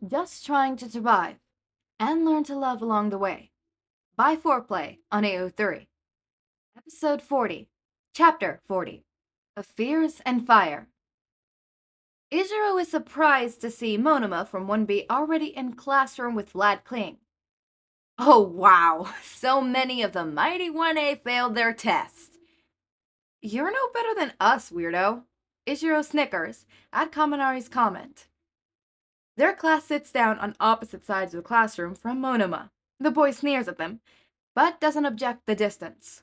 just trying to survive and learn to love along the way. By Foreplay on AO3. Episode 40, Chapter 40 Of Fears and Fire. Eijirou is surprised to see Monoma from 1B already in classroom with Vlad Kling. Oh wow, so many of the mighty 1A failed their test. You're no better than us, weirdo. Eijirou snickers at Kaminari's comment. Their class sits down on opposite sides of the classroom from Monoma. The boy sneers at them, but doesn't object the distance.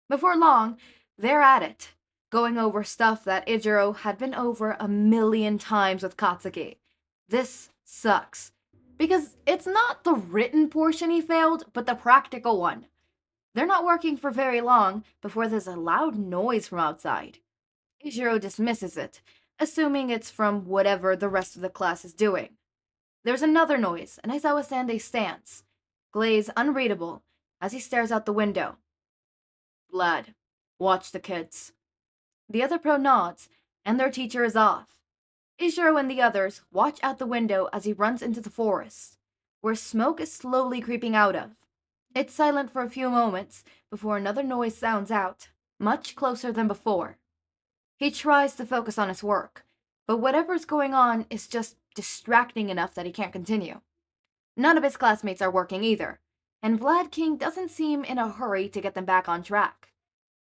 Before long, they're at it, going over stuff that Eijirou had been over 1,000,000 times with Katsuki. This sucks, because it's not the written portion he failed, but the practical one. They're not working for very long before there's a loud noise from outside. Eijirou dismisses it, assuming it's from whatever the rest of the class is doing. There's another noise, and Aizawa Sensei stands, glaze unreadable, as he stares out the window. Vlad, watch the kids. The other pro nods, and their teacher is off. Eijirou and the others watch out the window as he runs into the forest, where smoke is slowly creeping out of. It's silent for a few moments before another noise sounds out, much closer than before. He tries to focus on his work, but whatever's going on is just distracting enough that he can't continue. None of his classmates are working either, and Vlad King doesn't seem in a hurry to get them back on track.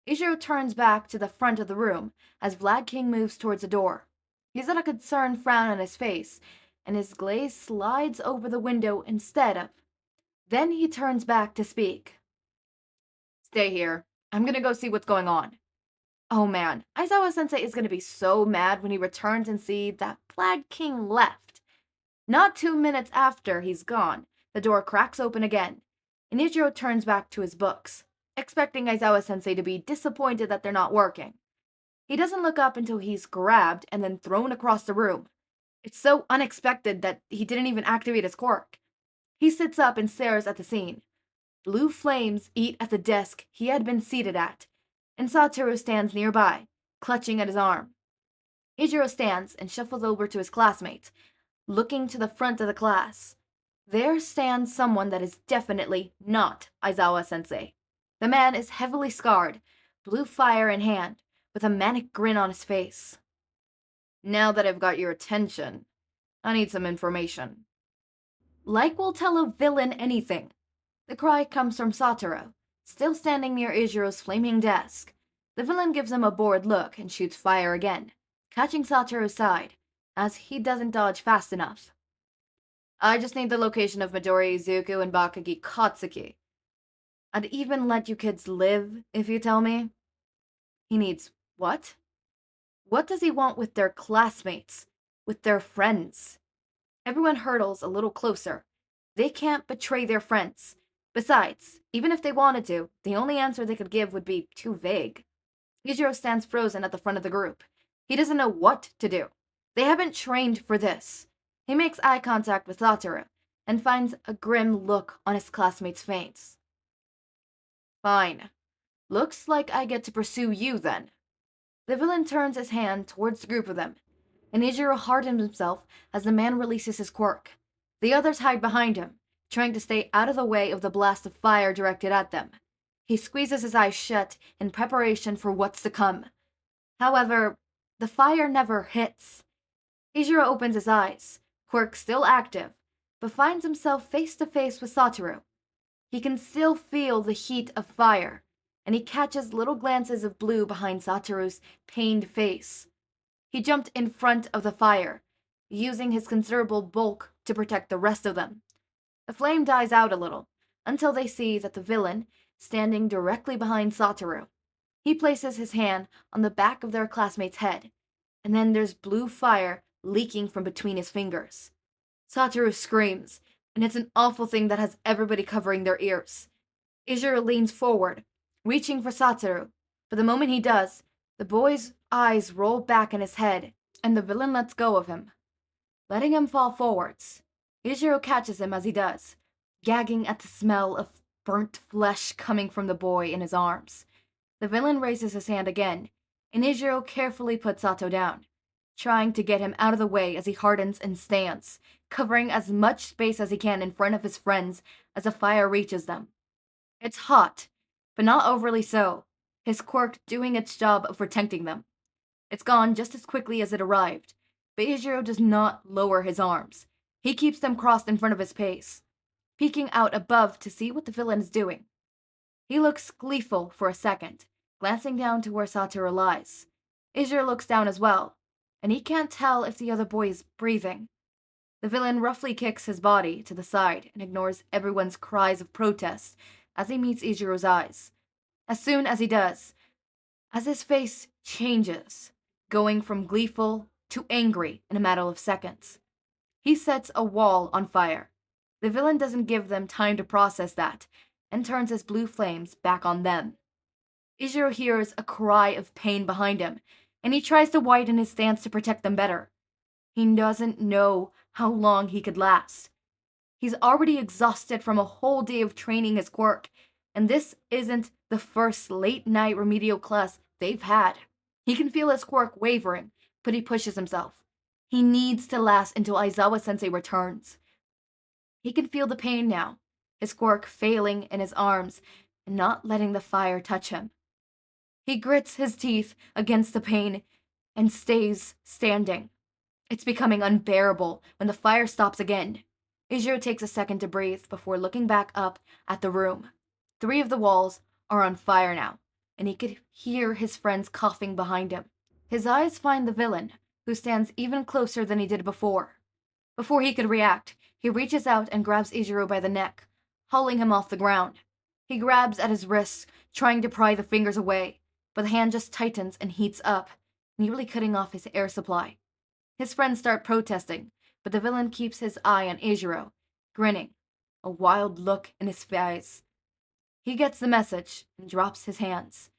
Eijirou turns back to the front of the room as Vlad King moves towards the door. He's got a concerned frown on his face, and his glaze slides over the window instead of. Then he turns back to speak. Stay here. I'm gonna go see what's going on. Oh man, Aizawa Sensei is gonna be so mad when he returns and sees that Vlad King left. Not 2 minutes after he's gone, the door cracks open again, and Eijirou turns back to his books, expecting Aizawa Sensei to be disappointed that they're not working. He doesn't look up until he's grabbed and then thrown across the room. It's so unexpected that he didn't even activate his quirk. He sits up and stares at the scene. Blue flames eat at the desk he had been seated at, and Satoru stands nearby, clutching at his arm. Eijirou stands and shuffles over to his classmate, looking to the front of the class. There stands someone that is definitely not Aizawa Sensei. The man is heavily scarred, blue fire in hand, with a manic grin on his face. Now that I've got your attention, I need some information. Like we'll tell a villain anything. The cry comes from Satoru, still standing near Eijirou's flaming desk. The villain gives him a bored look and shoots fire again, catching Satoru's side, as he doesn't dodge fast enough. I just need the location of Midoriya Izuku and Bakugou Katsuki. I'd even let you kids live if you tell me. He needs what? What does he want with their classmates? With their friends? Everyone hurdles a little closer. They can't betray their friends. Besides, even if they wanted to, the only answer they could give would be too vague. Eijirou stands frozen at the front of the group. He doesn't know what to do. They haven't trained for this. He makes eye contact with Satoru, and finds a grim look on his classmate's face. Fine. Looks like I get to pursue you then. The villain turns his hand towards the group of them, and Eijirou hardens himself as the man releases his quirk. The others hide behind him, trying to stay out of the way of the blast of fire directed at them. He squeezes his eyes shut in preparation for what's to come. However, the fire never hits. Eijirou opens his eyes, quirk still active, but finds himself face to face with Satoru. He can still feel the heat of fire, and he catches little glances of blue behind Satoru's pained face. He jumped in front of the fire, using his considerable bulk to protect the rest of them. The flame dies out a little, until they see that the villain, standing directly behind Satoru. He places his hand on the back of their classmate's head, and then there's blue fire leaking from between his fingers. Satoru screams, and it's an awful thing that has everybody covering their ears. Eijirou leans forward, reaching for Satoru, but the moment he does, the boy's eyes roll back in his head, and the villain lets go of him, letting him fall forwards. Eijirou catches him as he does, gagging at the smell of burnt flesh coming from the boy in his arms. The villain raises his hand again, and Eijirou carefully puts Sato down. trying to get him out of the way as he hardens and stands, covering as much space as he can in front of his friends as the fire reaches them. It's hot, but not overly so, his quirk doing its job of protecting them. It's gone just as quickly as it arrived, but Eijirou does not lower his arms. He keeps them crossed in front of his face, peeking out above to see what the villain is doing. He looks gleeful for a second, glancing down to where Satoru lies. Eijirou looks down as well, and he can't tell if the other boy is breathing. The villain roughly kicks his body to the side and ignores everyone's cries of protest as he meets Eijirou's eyes. As soon as he does, as his face changes, going from gleeful to angry in a matter of seconds, he sets a wall on fire. The villain doesn't give them time to process that, and turns his blue flames back on them. Eijirou hears a cry of pain behind him, and he tries to widen his stance to protect them better. He doesn't know how long he could last. He's already exhausted from a whole day of training his quirk, and this isn't the first late-night remedial class they've had. He can feel his quirk wavering, but he pushes himself. He needs to last until Aizawa-sensei returns. He can feel the pain now, his quirk failing in his arms and not letting the fire touch him. He grits his teeth against the pain and stays standing. It's becoming unbearable when the fire stops again. Eijirou takes a second to breathe before looking back up at the room. 3 of the walls are on fire now, and he could hear his friends coughing behind him. His eyes find the villain, who stands even closer than he did before. Before he could react, he reaches out and grabs Eijirou by the neck, hauling him off the ground. He grabs at his wrists, trying to pry the fingers away, but the hand just tightens and heats up, nearly cutting off his air supply. His friends start protesting, but the villain keeps his eye on Eijirou, grinning, a wild look in his eyes. He gets the message and drops his hands.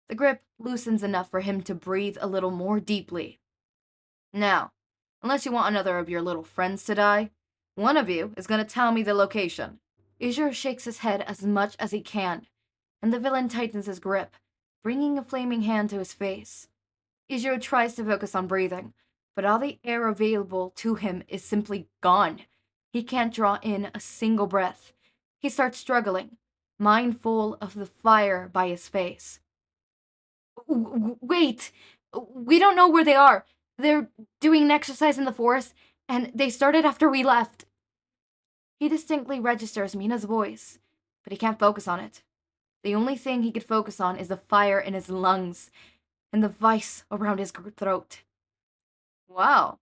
The grip loosens enough for him to breathe a little more deeply. Now, unless you want another of your little friends to die, one of you is going to tell me the location. Eijirou shakes his head as much as he can, and the villain tightens his grip, bringing a flaming hand to his face. Eijirou tries to focus on breathing, but all the air available to him is simply gone. He can't draw in a single breath. He starts struggling, mindful of the fire by his face. Wait! We don't know where they are. They're doing an exercise in the forest, and they started after we left. He distinctly registers Mina's voice, but he can't focus on it. The only thing he could focus on is the fire in his lungs and the vice around his throat. Wow,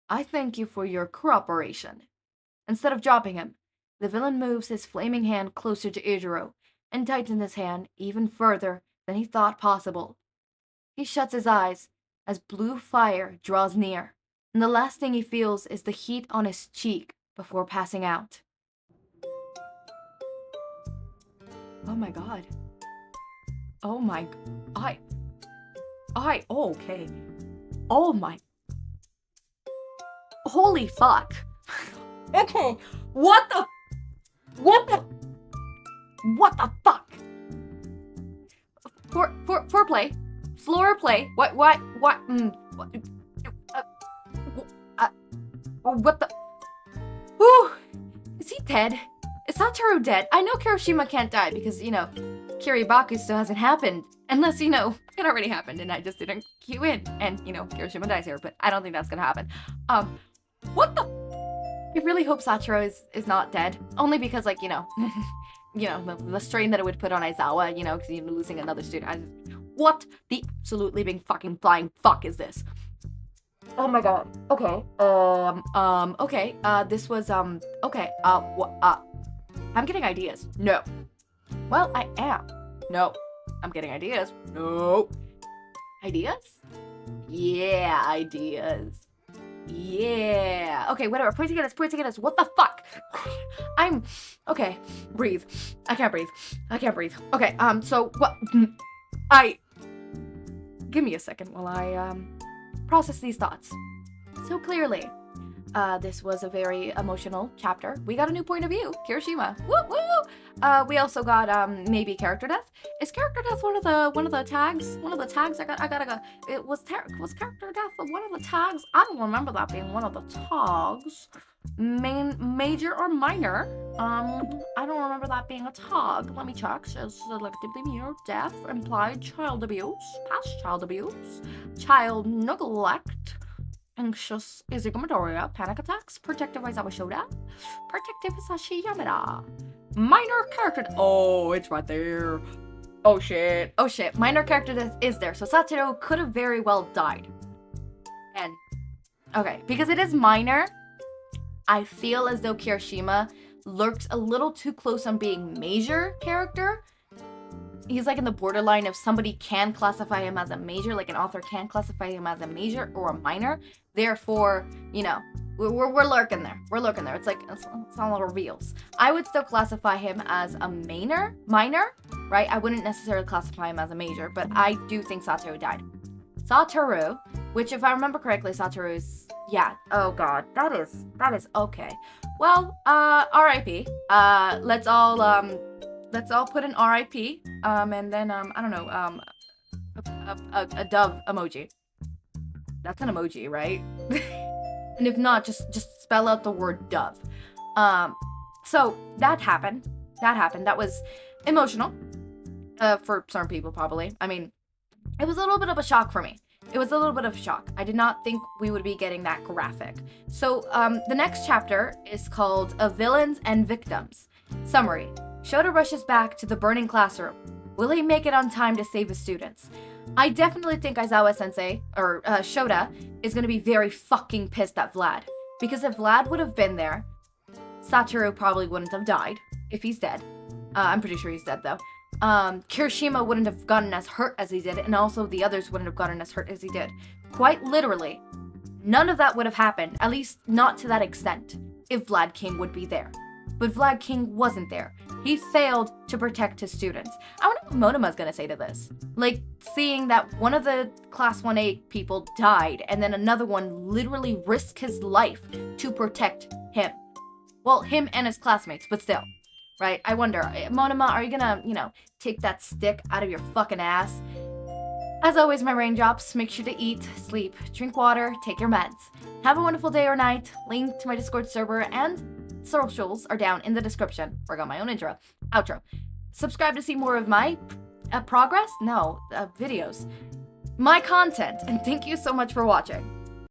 I thank you for your cooperation. Instead of dropping him, the villain moves his flaming hand closer to Eijirou and tightens his hand even further than he thought possible. He shuts his eyes as blue fire draws near, and the last thing he feels is the heat on his cheek before passing out. Oh my god. Oh my... okay. Oh my... Holy fuck. Okay, what the fuck? Foreplay, floor play, what the, whew, is he dead? Is Satoru dead? I know Kirishima can't die because, Kiribaku still hasn't happened, unless, it already happened and I just didn't cue in, and, Kirishima dies here, but I don't think that's gonna happen. What the? I really hope Satoru is not dead. Only because, the strain that it would put on Aizawa, because losing another student. What the absolutely big fucking flying fuck is this? Oh my god. Okay. Okay. This was, okay. I'm getting ideas. No. Well, I am. No. I'm getting ideas. No. Ideas? Yeah, ideas. Yeah. Okay, whatever. Point to get us. What the fuck? Okay. Breathe. I can't breathe. Okay, so what? Give me a second while I, process these thoughts. So clearly, This was a very emotional chapter. We got a new point of view, Kirishima. Woo woo! We also got maybe character death. Is character death one of the tags? One of the tags? I gotta go. It was character death one of the tags? I don't remember that being one of the tags. Major or minor? I don't remember that being a tag. Let me check. Says selectively mere death, implied child abuse, past child abuse, child neglect. Anxious Izuku Midoriya, panic attacks, protective Aizawa Shouta, protective Hizashi Yamada, minor character. Oh, it's right there. Oh shit. Oh shit. Minor character death is there. So Satoru could have very well died. And okay, because it is minor, I feel as though Kirishima lurks a little too close on being major character. He's like in the borderline of somebody can classify him as a major, like an author can classify him as a major or a minor. Therefore, you know, we're lurking there. We're lurking there. It's like, it's all reveals. I would still classify him as a minor, right? I wouldn't necessarily classify him as a major, but I do think Satoru died. Satoru, which if I remember correctly, Satoru's, yeah, oh god, that is okay. Well, R.I.P. Let's all put an R.I.P. And then, I don't know, a dove emoji. That's an emoji, right? And if not, just spell out the word dove. So that happened. That was emotional. For some people, probably. I mean, it was a little bit of a shock for me. It was a little bit of a shock. I did not think we would be getting that graphic. So, the next chapter is called Villains and Victims. Summary. Shouta rushes back to the burning classroom. Will he make it on time to save his students? I definitely think Aizawa-sensei, or Shouta, is going to be very fucking pissed at Vlad. Because if Vlad would have been there, Satoru probably wouldn't have died, if he's dead. I'm pretty sure he's dead, though. Kirishima wouldn't have gotten as hurt as he did, and also the others wouldn't have gotten as hurt as he did. Quite literally, none of that would have happened, at least not to that extent, if Vlad King would be there. But Vlad King wasn't there. He failed to protect his students. I wonder what Monoma's gonna say to this. Like, seeing that one of the Class 1A people died, and then another one literally risked his life to protect him. Well, him and his classmates, but still. Right? I wonder, Monoma, are you gonna, take that stick out of your fucking ass? As always, my raindrops, make sure to eat, sleep, drink water, take your meds. Have a wonderful day or night. Link to my Discord server and socials are down in the description. Forgot my own outro. Subscribe to see more of my videos, my content, and thank you so much for watching.